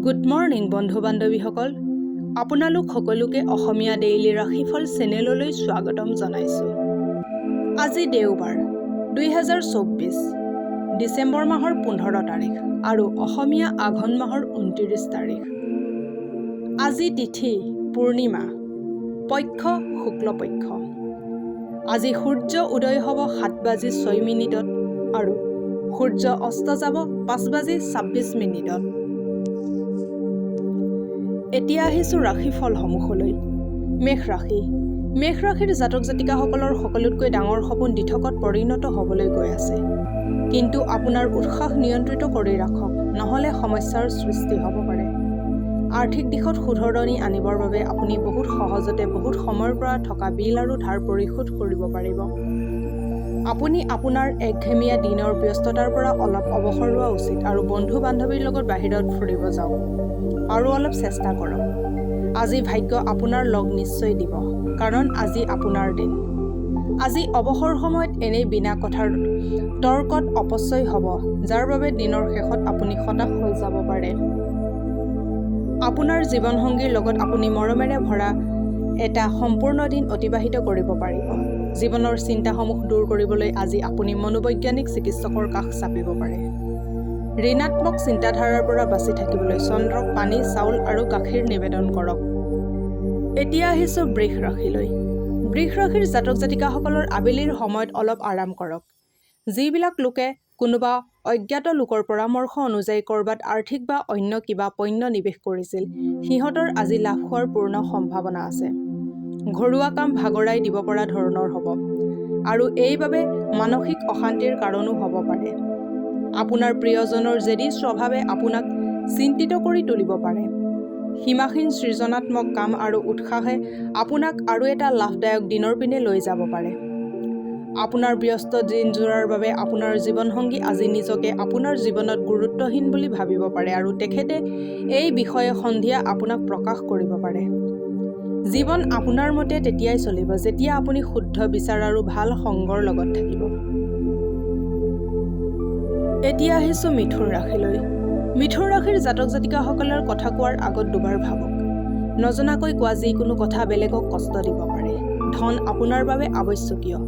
Good morning বন্ধু বান্ধৱীসকল, আপোনালোক সকলোকে অসমীয়া ডেইলি ৰাশিফল চেনেললৈ স্বাগতম জনাইছোঁ। আজি দেওবাৰ 2024 ডিচেম্বৰ মাহৰ 15 তাৰিখ আৰু অসমীয়া আঘোণ মাহৰ 29 তাৰিখ। আজি তিথি পূৰ্ণিমা, পক্ষ শুক্লপক্ষ। আজি সূৰ্য উদয় হ'ব 7:06 আৰু সূৰ্য অস্ত যাব 5:26। এতিয়া আহিছোঁ ৰাশিফলসমূহলৈ। মেষ ৰাশিৰ জাতক জাতিকাসকলৰ সকলোতকৈ ডাঙৰ সপোন দিঠকত পৰিণত হ'বলৈ গৈ আছে। কিন্তু আপোনাৰ উৎসাহ নিয়ন্ত্ৰিত কৰি ৰাখক, নহ'লে সমস্যাৰ সৃষ্টি হ'ব পাৰে। আৰ্থিক দিশত শুধৰণি আনিবৰ বাবে আপুনি বহুত সহজতে বহুত সময়ৰ পৰা থকা বিল আৰু ধাৰ পৰিশোধ কৰিব পাৰিব। আপুনি আপোনাৰ একঘেমীয়া দিনৰ ব্যস্ততাৰ পৰা অলপ অৱসৰ লোৱা উচিত আৰু বন্ধু বান্ধৱীৰ লগত বাহিৰত ফুৰিব যাওক আৰু অলপ চেষ্টা কৰক। আজি ভাগ্য আপোনাৰ লগ নিশ্চয় দিব, কাৰণ আজি আপোনাৰ দিন। আজি অৱসৰ সময়ত এনেই বিনা কথাৰ তৰ্কত অপচয় হ'ব, যাৰ বাবে দিনৰ শেষত আপুনি হতাশ হৈ যাব পাৰে। আপোনাৰ জীৱনসংগীৰ লগত আপুনি মৰমেৰে ভৰা এটা সম্পূৰ্ণ দিন অতিবাহিত কৰিব পাৰিব। জীৱনৰ চিন্তাসমূহ দূৰ কৰিবলৈ আজি আপুনি মনোবৈজ্ঞানিক চিকিৎসকৰ কাষ চাপিব পাৰে। ঋণাত্মক চিন্তাধাৰাৰ পৰা বাচি থাকিবলৈ চন্দ্ৰক পানী, চাউল আৰু গাখীৰ নিবেদন কৰক। এতিয়া আহিছোঁ বৃষ ৰাশিলৈ। বৃষ ৰাশিৰ জাতক জাতিকাসকলৰ আবেলিৰ সময়ত অলপ আৰাম কৰক। যিবিলাক লোকে কোনোবা অজ্ঞাত লোকৰ পৰামৰ্শ অনুযায়ী ক'ৰবাত আৰ্থিক বা অন্য কিবা পণ্য নিৱেশ কৰিছিল, সিহঁতৰ আজি লাভ হোৱাৰ পূৰ্ণ সম্ভাৱনা আছে। ঘৰুৱা কাম ভাগৰাই দিব পৰা ধৰণৰ হ'ব আৰু এইবাবে মানসিক অশান্তিৰ কাৰণো হ'ব পাৰে। আপোনাৰ প্ৰিয়জনৰ জেদী স্বভাৱে আপোনাক চিন্তিত কৰি তুলিব পাৰে। সীমাহীন সৃজনাত্মক কাম আৰু উৎসাহে আপোনাক আৰু এটা লাভদায়ক দিনৰ পিনে লৈ যাব পাৰে। আপোনাৰ ব্যস্ত দিনযোৰাৰ বাবে আপোনাৰ জীৱনসংগী আজি নিজকে আপোনাৰ জীৱনত গুৰুত্বহীন বুলি ভাবিব পাৰে আৰু তেখেতে এই বিষয়ে সন্ধিয়া আপোনাক প্ৰকাশ কৰিব পাৰে। জীৱন আপোনাৰ মতে তেতিয়াই চলিব যেতিয়া আপুনি শুদ্ধ বিচাৰ আৰু ভাল সংগৰ লগত থাকিব। এতিয়া আহিছোঁ মিথুন ৰাশিলৈ। মিথুন ৰাশিৰ জাতক জাতিকাসকলৰ কথা কোৱাৰ আগত দুবাৰ ভাবক। নজনাকৈ কোৱা যিকোনো কথা বেলেগক কষ্ট দিব পাৰে। ধন আপোনাৰ বাবে আৱশ্যকীয়,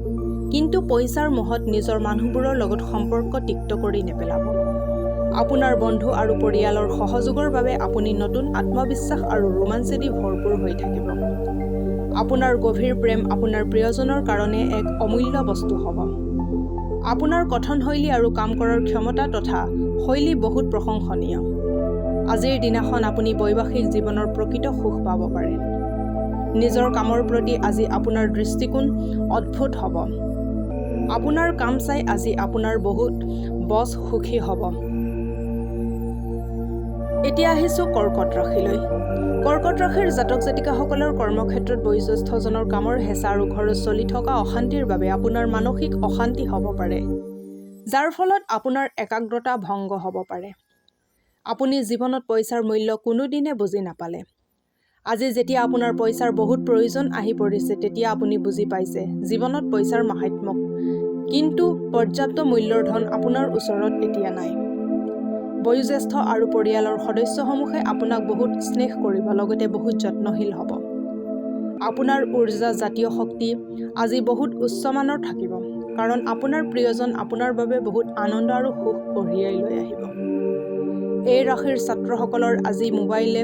কিন্তু পইচাৰ মোহত নিজৰ মানুহবোৰৰ লগত সম্পৰ্ক তিক্ত কৰি নেপেলাব। আপোনাৰ বন্ধু আৰু পৰিয়ালৰ সহযোগৰ বাবে আপুনি নতুন আত্মবিশ্বাস আৰু ৰোমাঞ্চেদি ভৰপূৰ হৈ থাকিব। আপোনাৰ গভীৰ প্ৰেম আপোনাৰ প্ৰিয়জনৰ কাৰণে এক অমূল্য বস্তু হ'ব। আপোনাৰ কথনশৈলী আৰু কাম কৰাৰ ক্ষমতা তথা শৈলী বহুত প্ৰশংসনীয়। আজিৰ দিনাখন আপুনি বৈবাহিক জীৱনৰ প্ৰকৃত সুখ পাব পাৰে। নিজৰ কামৰ প্ৰতি আজি আপোনাৰ দৃষ্টিকোণ অদ্ভুত হ'ব। আপোনাৰ কাম চাই আজি আপোনাৰ বহুত বছ সুখী হ'ব। এতিয়া আহিছোঁ কৰ্কট ৰাশিলৈ। কৰ্কট ৰাশিৰ জাতক জাতিকাসকলৰ কৰ্মক্ষেত্ৰত বয়োজ্যেষ্ঠজনৰ কামৰ হেঁচা আৰু ঘৰত চলি থকা অশান্তিৰ বাবে আপোনাৰ মানসিক অশান্তি হ'ব পাৰে, যাৰ ফলত আপোনাৰ একাগ্ৰতা ভংগ হ'ব পাৰে। আপুনি জীৱনত পইচাৰ মূল্য কোনোদিনে বুজি নাপালে। আজি যেতিয়া আপোনাৰ পইচাৰ বহুত প্ৰয়োজন আহি পৰিছে, তেতিয়া আপুনি বুজি পাইছে জীৱনত পইচাৰ মাহাত্ম্য, কিন্তু পৰ্যাপ্ত মূল্যৰ ধন আপোনাৰ ওচৰত এতিয়া নাই। বয়োজ্যেষ্ঠ আৰু পৰিয়ালৰ সদস্যসমূহে আপোনাক বহুত স্নেহ কৰিব, লগতে বহুত যত্নশীল হ'ব। আপোনাৰ উৰ্জা জাতীয় শক্তি আজি বহুত উচ্চমানৰ থাকিব, কাৰণ আপোনাৰ প্ৰিয়জন আপোনাৰ বাবে বহুত আনন্দ আৰু সুখ কঢ়িয়াই লৈ আহিব। এই ৰাশিৰ ছাত্ৰসকলৰ আজি মোবাইলে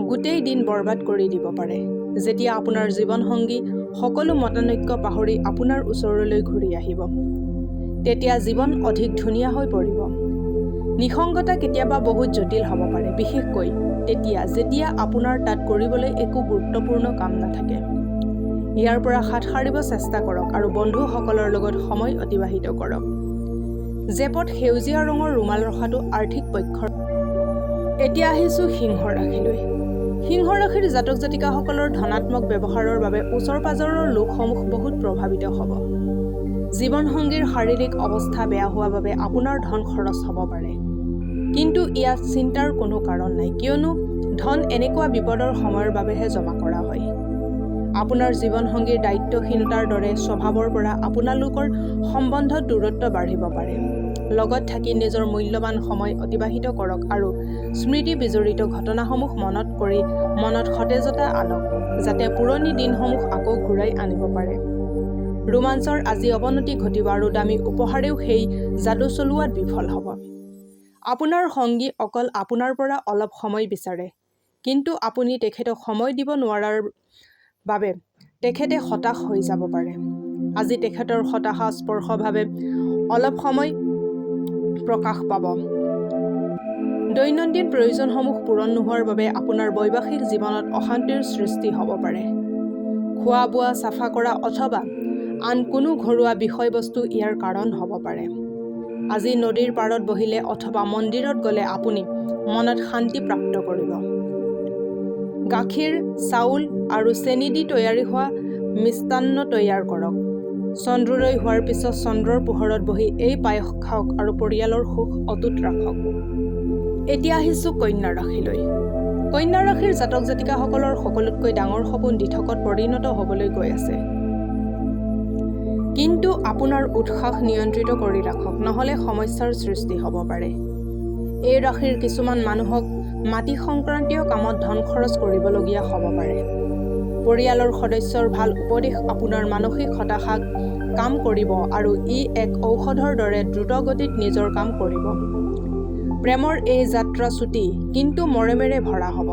গোটেই দিন বৰবাদ কৰি দিব পাৰে। যেতিয়া আপোনাৰ জীৱনসংগী সকলো মতানৈক্য পাহৰি আপোনাৰ ওচৰলৈ ঘূৰি আহিব, তেতিয়া জীৱন অধিক ধুনীয়া হৈ পৰিব। নিসংগতা কেতিয়াবা বহুত জটিল হ'ব পাৰে, বিশেষকৈ তেতিয়া যেতিয়া আপোনাৰ তাত কৰিবলৈ একো গুৰুত্বপূৰ্ণ কাম নাথাকে। ইয়াৰ পৰা হাত সাৰিব চেষ্টা কৰক আৰু বন্ধুসকলৰ লগত সময় অতিবাহিত কৰক। জেপত সেউজীয়া ৰঙৰ ৰুমাল ৰখাটো আৰ্থিক পক্ষৰ। এতিয়া আহিছোঁ সিংহ ৰাশিলৈ। সিংহ ৰাশিৰ জাতক জাতিকাসকলৰ ধনাত্মক ব্যৱহাৰৰ বাবে ওচৰ পাজৰৰ লোকসমূহ বহুত প্ৰভাৱিত হ'ব। জীৱনসংগীৰ শাৰীৰিক অৱস্থা বেয়া হোৱা বাবে আপোনাৰ ধন খৰচ হ'ব পাৰে, কিন্তু ইয়াত চিন্তাৰ কোনো কাৰণ নাই, কিয়নো ধন এনেকুৱা বিপদৰ সময়ৰ বাবেহে জমা কৰা হয়। আপোনাৰ জীৱনসংগীৰ দায়িত্বহীনতাৰ দৰে স্বভাৱৰ পৰা আপোনালোকৰ সম্বন্ধত দূৰত্ব বাঢ়িব পাৰে। লগত থাকি নিজৰ মূল্যৱান সময় অতিবাহিত কৰক আৰু স্মৃতি বিজড়িত ঘটনাসমূহ মনত কৰি মনত সতেজতা আনক, যাতে পুৰণি দিনসমূহ আকৌ ঘূৰাই আনিব পাৰে। ৰোমাঞ্চৰ আজি অৱনতি ঘটিব আৰু দামী উপহাৰেও সেই যাদু চলোৱাত বিফল হ'ব। আপোনাৰ সংগী অকল আপোনাৰ পৰা অলপ সময় বিচাৰে, কিন্তু আপুনি তেখেতক সময় দিব নোৱাৰাৰ বাবে তেখেতে হতাশ হৈ যাব পাৰে। আজি তেখেতৰ হতাশা স্পৰ্শভাৱে অলপ সময় প্ৰকাশ পাব। দৈনন্দিন প্ৰয়োজনসমূহ পূৰণ নোহোৱাৰ বাবে আপোনাৰ বৈবাহিক জীৱনত অশান্তিৰ সৃষ্টি হ'ব পাৰে। খোৱা বোৱা চাফা কৰা অথবা আন কোনো ঘৰুৱা বিষয়বস্তু ইয়াৰ কাৰণ হ'ব পাৰে। আজি নদীৰ পাৰত বহিলে অথবা মন্দিৰত গ'লে আপুনি মনত শান্তি প্ৰাপ্ত কৰিব। গাখীৰ, চাউল আৰু চেনি দি তৈয়াৰী হোৱা মিষ্টান্ন তৈয়াৰ কৰক। চন্দ্ৰোদয় হোৱাৰ পিছত চন্দ্ৰৰ পোহৰত বহি এই পায়স খাওক আৰু পৰিয়ালৰ সুখ অটুট ৰাখক। এতিয়া আহিছোঁ কন্যা ৰাশিলৈ। কন্যা ৰাশিৰ জাতক জাতিকাসকলৰ সকলোতকৈ ডাঙৰ সপোন দিঠকত পৰিণত হ'বলৈ গৈ আছে। কিন্তু আপোনাৰ উৎসাহ নিয়ন্ত্ৰিত কৰি ৰাখক, নহ'লে সমস্যাৰ সৃষ্টি হ'ব পাৰে। এই ৰাশিৰ কিছুমান মানুহক মাটি সংক্ৰান্তীয় কামত ধন খৰচ কৰিবলগীয়া হ'ব পাৰে। পৰিয়ালৰ সদস্যৰ ভাল উপদেশ আপোনাৰ মানসিক হতাশাক কাম কৰিব আৰু ই এক ঔষধৰ দৰে দ্ৰুত গতিত নিজৰ কাম কৰিব। প্ৰেমৰ এই যাত্ৰা চুটি কিন্তু মৰমেৰে ভৰা হ'ব।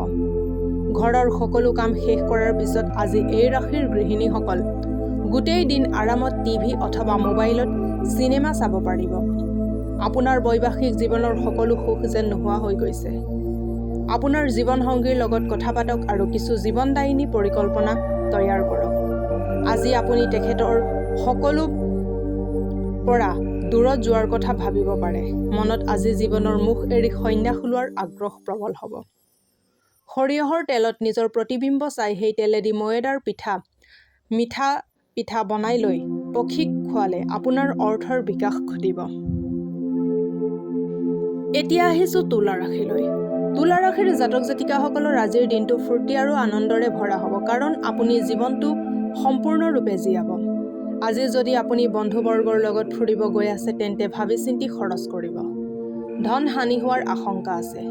ঘৰৰ সকলো কাম শেষ কৰাৰ পিছত আজি এই ৰাশিৰ গৃহিণীসকল গোটেই দিন আৰামত টিভি অথবা মোবাইলত চিনেমা চাব পাৰিব। আপোনাৰ বৈবাহিক জীৱনৰ সকলো সুখ যেন নোহোৱা হৈ গৈছে। আপোনাৰ জীৱনসংগীৰ লগত কথা পাতক আৰু কিছু জীৱনদায়িনী পৰিকল্পনা তৈয়াৰ কৰক। আজি আপুনি তেখেতৰ সকলো পৰা দূৰত যোৱাৰ কথা ভাবিব পাৰে। মনত আজি জীৱনৰ মুখ এৰি সন্ন্যাস লোৱাৰ আগ্ৰহ প্ৰবল হ'ব। সৰিয়হৰ তেলত নিজৰ প্ৰতিবিম্ব চাই সেই তেলেদি ময়দাৰ মিঠা পিঠা বনাই লৈ পক্ষীক খোৱালে আপোনাৰ অৰ্থৰ বিকাশ ঘটিব। এতিয়া আহিছোঁ তুলা ৰাশিলৈ। তুলা ৰাশিৰ জাতক জাতিকাসকলৰ আজিৰ দিনটো ফূৰ্তি আৰু আনন্দৰে ভৰা হ'ব, কাৰণ আপুনি জীৱনটো সম্পূৰ্ণৰূপে জীয়াব। আজি যদি আপুনি বন্ধুবৰ্গৰ লগত ফুৰিব গৈ আছে তেন্তে ভাবি চিন্তি খৰচ কৰিব। ধন হানি হোৱাৰ আশংকা আছে।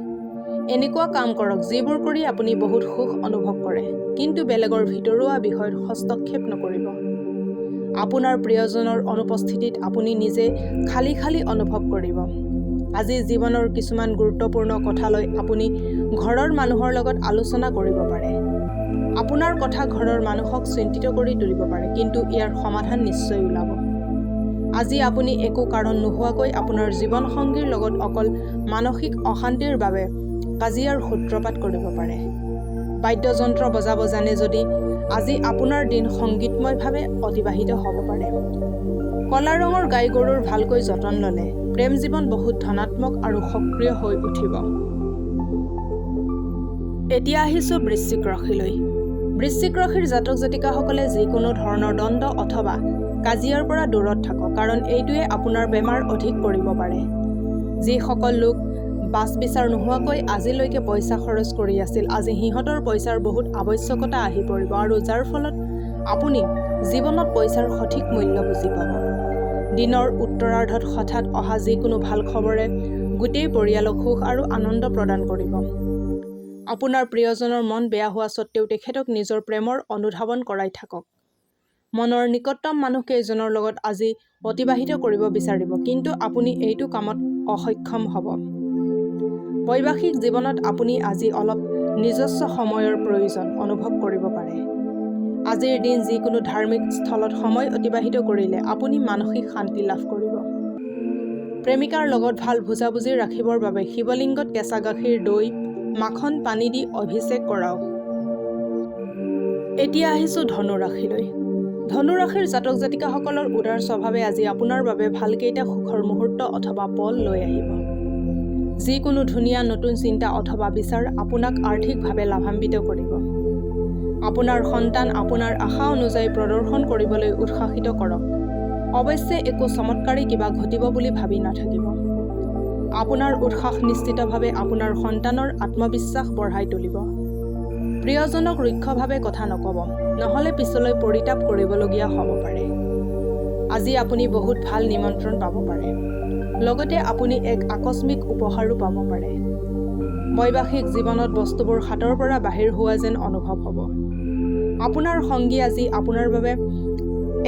এনেকুৱা কাম কৰক যিবোৰ কৰি আপুনি বহুত সুখ অনুভৱ কৰে, কিন্তু বেলেগৰ ভিতৰুৱা বিষয়ত হস্তক্ষেপ নকৰিব। আপোনাৰ প্ৰিয়জনৰ অনুপস্থিতিত আপুনি নিজে খালী খালী অনুভৱ কৰিব। আজি জীৱনৰ কিছুমান গুৰুত্বপূৰ্ণ কথালৈ আপুনি ঘৰৰ মানুহৰ লগত আলোচনা কৰিব পাৰে। আপোনাৰ কথা ঘৰৰ মানুহক চিন্তিত কৰি তুলিব পাৰে, কিন্তু ইয়াৰ সমাধান নিশ্চয় ওলাব। আজি আপুনি একো কাৰণ নোহোৱাকৈ আপোনাৰ জীৱনসংগীৰ লগত অকল মানসিক অশান্তিৰ বাবে কাজিয়াৰ সূত্ৰপাত কৰিব পাৰে। বাদ্যযন্ত্ৰ বজাব জানে যদি আজি আপোনাৰ দিন সংগীতময়ভাৱে অতিবাহিত হ'ব পাৰে। কলা ৰঙৰ গাই গৰুৰ ভালকৈ যতন ল'লে প্ৰেম জীৱন বহুত ধনাত্মক আৰু সক্ৰিয় হৈ উঠিব। এতিয়া আহিছোঁ বৃশ্চিক ৰাশিলৈ। বৃশ্চিক ৰাশিৰ জাতক জাতিকাসকলে যিকোনো ধৰণৰ দ্বন্দ্ব অথবা কাজিয়াৰ পৰা দূৰত থাকক, কাৰণ এইটোৱে আপোনাৰ বেমাৰ অধিক কৰিব পাৰে। যিসকল লোক বাছ বিচাৰ নোহোৱাকৈ আজিলৈকে পইচা খৰচ কৰি আছিল, আজি সিহঁতৰ পইচাৰ বহুত আৱশ্যকতা আহি পৰিব আৰু যাৰ ফলত আপুনি জীৱনত পইচাৰ সঠিক মূল্য বুজি পাব। দিনৰ উত্তৰাৰ্ধত হঠাৎ অহা যিকোনো ভাল খবৰে গোটেই পৰিয়ালক সুখ আৰু আনন্দ প্ৰদান কৰিব। আপোনাৰ প্ৰিয়জনৰ মন বেয়া হোৱা স্বত্বেও তেখেতক নিজৰ প্ৰেমৰ অনুধাৱন কৰাই থাকক। মনৰ নিকটতম মানুহকেইজনৰ লগত আজি অতিবাহিত কৰিব বিচাৰিব, কিন্তু আপুনি এইটো কামত অসক্ষম হ'ব। বৈবাহিক জীৱনত আপুনি আজি অলপ নিজস্ব সময়ৰ প্ৰয়োজন অনুভৱ কৰিব পাৰে। আজিৰ দিন যিকোনো ধাৰ্মিক স্থলত সময় অতিবাহিত কৰিলে আপুনি মানসিক শান্তি লাভ কৰিব। প্ৰেমিকাৰ লগত ভাল বুজাবুজি ৰাখিবৰ বাবে শিৱলিংগত কেঁচা গাখীৰ, দৈ, মাখন, পানী দি অভিষেক কৰাওক। এতিয়া আহিছোঁ ধনু ৰাশিলৈ। ধনু ৰাশিৰ জাতক জাতিকাসকলৰ উদাৰ স্বভাৱে আজি আপোনাৰ বাবে ভালকেইটা সুখৰ মুহূৰ্ত অথবা পল লৈ আহিব। যিকোনো ধুনীয়া নতুন চিন্তা অথবা বিচাৰ আপোনাক আৰ্থিকভাৱে লাভান্বিত কৰিব। আপোনাৰ সন্তান আপোনাৰ আশা অনুযায়ী প্ৰদৰ্শন কৰিবলৈ উৎসাহিত কৰক। অৱশ্যে একো চমৎকাৰী কিবা ঘটিব বুলি ভাবি নাথাকিব। আপোনাৰ উৎসাহ নিশ্চিতভাৱে আপোনাৰ সন্তানৰ আত্মবিশ্বাস বঢ়াই তুলিব। প্ৰিয়জনক ৰুক্ষভাৱে কথা নক'ব, নহ'লে পিছলৈ পৰিতাপ কৰিবলগীয়া হ'ব পাৰে। আজি আপুনি বহুত ভাল নিমন্ত্ৰণ পাব পাৰে। লগতে আপুনি এক আকস্মিক উপহাৰো পাব পাৰে। বৈবাহিক জীৱনত বস্তুবোৰ হাতৰ পৰা বাহিৰ হোৱা যেন অনুভৱ হ'ব। আপোনাৰ সংগী আজি আপোনাৰ বাবে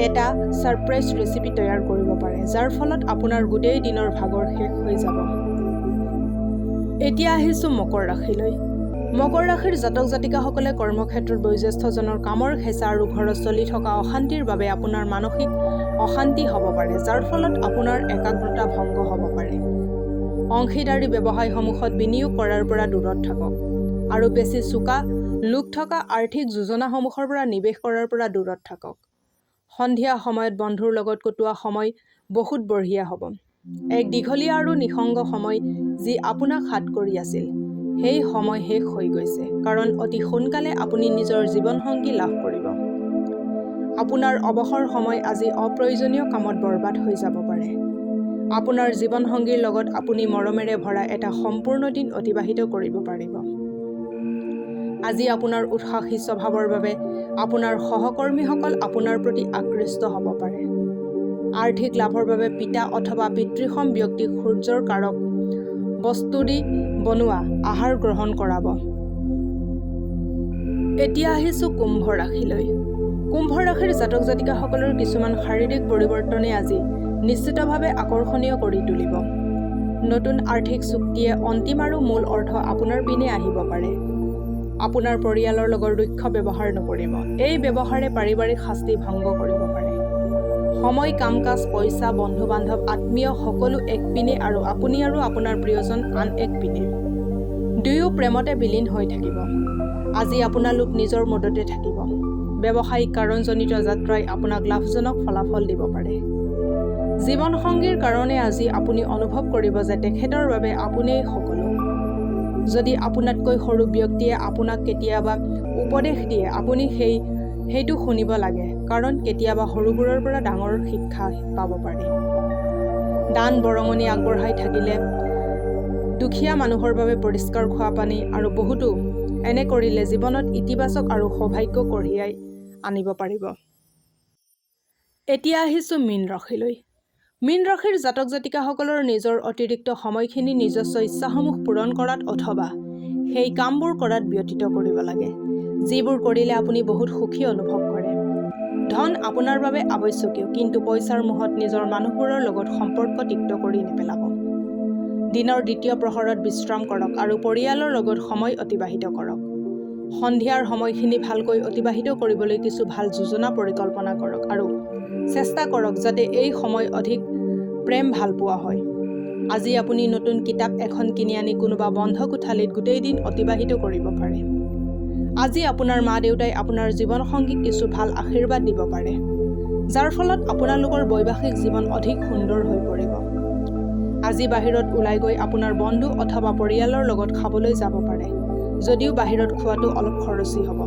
এটা ছাৰপ্ৰাইজ ৰেচিপি তৈয়াৰ কৰিব পাৰে, যাৰ ফলত আপোনাৰ গোটেই দিনৰ ভাগৰ শেষ হৈ যাব। এতিয়া আহিছোঁ মকৰ ৰাশিলৈ। মকৰ ৰাশিৰ জাতক জাতিকাসকলে কৰ্মক্ষেত্ৰত বয়োজ্যেষ্ঠজনৰ কামৰ হেঁচা আৰু ঘৰত চলি থকা অশান্তিৰ বাবে আপোনাৰ মানসিক অশান্তি হ'ব পাৰে, যাৰ ফলত আপোনাৰ একাগ্ৰতা ভংগ হ'ব পাৰে। অংশীদাৰী ব্যৱসায়সমূহত বিনিয়োগ কৰাৰ পৰা দূৰত থাকক আৰু বেছি চোকা লোক থকা আৰ্থিক যোজনাসমূহৰ পৰা নিৱেশ কৰাৰ পৰা দূৰত থাকক। সন্ধিয়া সময়ত বন্ধুৰ লগত কটোৱা সময় বহুত বঢ়িয়া হ'ব। এক দীঘলীয়া আৰু নিঃসংগ সময় যি আপোনাক হাত কৰি আছিল, সেই সময় শেষ হৈ গৈছে, কাৰণ অতি সোনকালে আপুনি নিজৰ জীৱনসংগী লাভ কৰিব। আপোনাৰ অৱসৰ সময় আজি অপ্ৰয়োজনীয় কামত বৰবাদ হৈ যাব পাৰে। আপোনাৰ জীৱনসংগীৰ লগত আপুনি মৰমেৰে ভৰা এটা সম্পূৰ্ণ দিন অতিবাহিত কৰিব পাৰিব। আজি আপোনাৰ উৎসাহী স্বভাৱৰ বাবে আপোনাৰ সহকৰ্মীসকল আপোনাৰ প্ৰতি আকৃষ্ট হ'ব পাৰে। আৰ্থিক লাভৰ বাবে পিতা অথবা পিতৃসম ব্যক্তিক সূৰ্যৰ কাৰক বস্তু দি বনোৱা আহাৰ গ্ৰহণ কৰাব। এতিয়া আহিছোঁ কুম্ভ ৰাশিলৈ। কুম্ভ ৰাশিৰ জাতক জাতিকাসকলৰ কিছুমান শাৰীৰিক পৰিৱৰ্তনে আজি নিশ্চিতভাৱে আকৰ্ষণীয় কৰি তুলিব। নতুন আৰ্থিক চুক্তিয়ে অন্তিম আৰু মূল অৰ্থ আপোনাৰ পিনে আহিব পাৰে। আপোনাৰ পৰিয়ালৰ লগত ৰুক্ষ ব্যৱহাৰ নকৰিব। এই ব্যৱহাৰে পাৰিবাৰিক শাস্তি ভংগ কৰিব পাৰে। সময়, কাম কাজ, পইচা, বন্ধু বান্ধৱ, আত্মীয় সকলো এক পিনে আৰু আপুনি আৰু আপোনাৰ প্ৰিয়জন আন এক পিনে। দুয়ো প্ৰেমতে বিলীন হৈ থাকিব। আজি আপোনালোক নিজৰ মদতে থাকিব। ব্যৱসায়িক কাৰণজনিত যাত্ৰাই আপোনাক লাভজনক ফলাফল দিব পাৰে। জীৱনসংগীৰ কাৰণে আজি আপুনি অনুভৱ কৰিব যে তেখেতৰ বাবে আপুনিয়েই সকলো। যদি আপোনাতকৈ সৰু ব্যক্তিয়ে আপোনাক কেতিয়াবা উপদেশ দিয়ে, আপুনি সেইটো শুনিব লাগে, কাৰণ কেতিয়াবা সৰুবোৰৰ পৰা ডাঙৰ শিক্ষা পাব পাৰি। দান বৰঙণি আগবঢ়াই থাকিলে, দুখীয়া মানুহৰ বাবে পৰিষ্কাৰ খোৱা পানী আৰু বহুতো এনে কৰিলে জীৱনত ইতিবাচক আৰু সৌভাগ্য কঢ়িয়াই আনিব পাৰিব। এতিয়া আহিছোঁ মীন ৰাশিলৈ। মীন ৰাশিৰ জাতক জাতিকাসকলৰ নিজৰ অতিৰিক্ত সময়খিনি নিজস্ব ইচ্ছাসমূহ পূৰণ কৰাত অথবা সেই কামবোৰ কৰাত ব্যতীত কৰিব লাগে, যিবোৰ কৰিলে আপুনি বহুত সুখী অনুভৱ কৰে। ধন আপোনাৰ বাবে আৱশ্যকীয়, কিন্তু পইচাৰ মোহত নিজৰ মানুহবোৰৰ লগত সম্পৰ্ক তিক্ত কৰি নেপেলাব। দিনৰ দ্বিতীয় প্ৰহৰত বিশ্ৰাম কৰক আৰু পৰিয়ালৰ লগত সময় অতিবাহিত কৰক। সন্ধিয়াৰ সময়খিনি ভালকৈ অতিবাহিত কৰিবলৈ কিছু ভাল যোজনা পৰিকল্পনা কৰক আৰু চেষ্টা কৰক যাতে এই সময় অধিক প্ৰেম ভালপোৱা হয়। আজি আপুনি নতুন কিতাপ এখন কিনি আনি কোনোবা বন্ধ কোঠালিত গোটেই দিন অতিবাহিত কৰিব পাৰে। আজি আপোনাৰ মা দেউতাই আপোনাৰ জীৱনসংগীক কিছু ভাল আশীৰ্বাদ দিব পাৰে, যাৰ ফলত আপোনালোকৰ বৈবাহিক জীৱন অধিক সুন্দৰ হৈ পৰিব। আজি বাহিৰত ওলাই গৈ আপোনাৰ বন্ধু অথবা পৰিয়ালৰ লগত খাবলৈ যাব পাৰে, যদিও বাহিৰত খোৱাটো অলপ খৰচী হ'ব।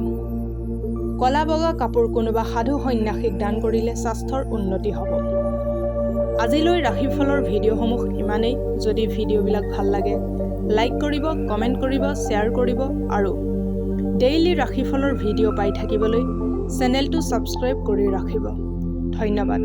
কলা বগা কাপোৰ কোনোবা সাধু সন্যাসীক দান কৰিলে স্বাস্থ্যৰ উন্নতি হ'ব। আজিলৈ ৰাশিফলৰ ভিডিঅ'সমূহ ইমানেই। যদি ভিডিঅ'বিলাক ভাল লাগে, লাইক কৰিব, কমেণ্ট কৰিব, শ্বেয়াৰ কৰিব আৰু ডেইলি ৰাশিফলৰ ভিডিঅ' পাই থাকিবলৈ চেনেলটো ছাবস্ক্ৰাইব কৰি ৰাখিব। ধন্যবাদ।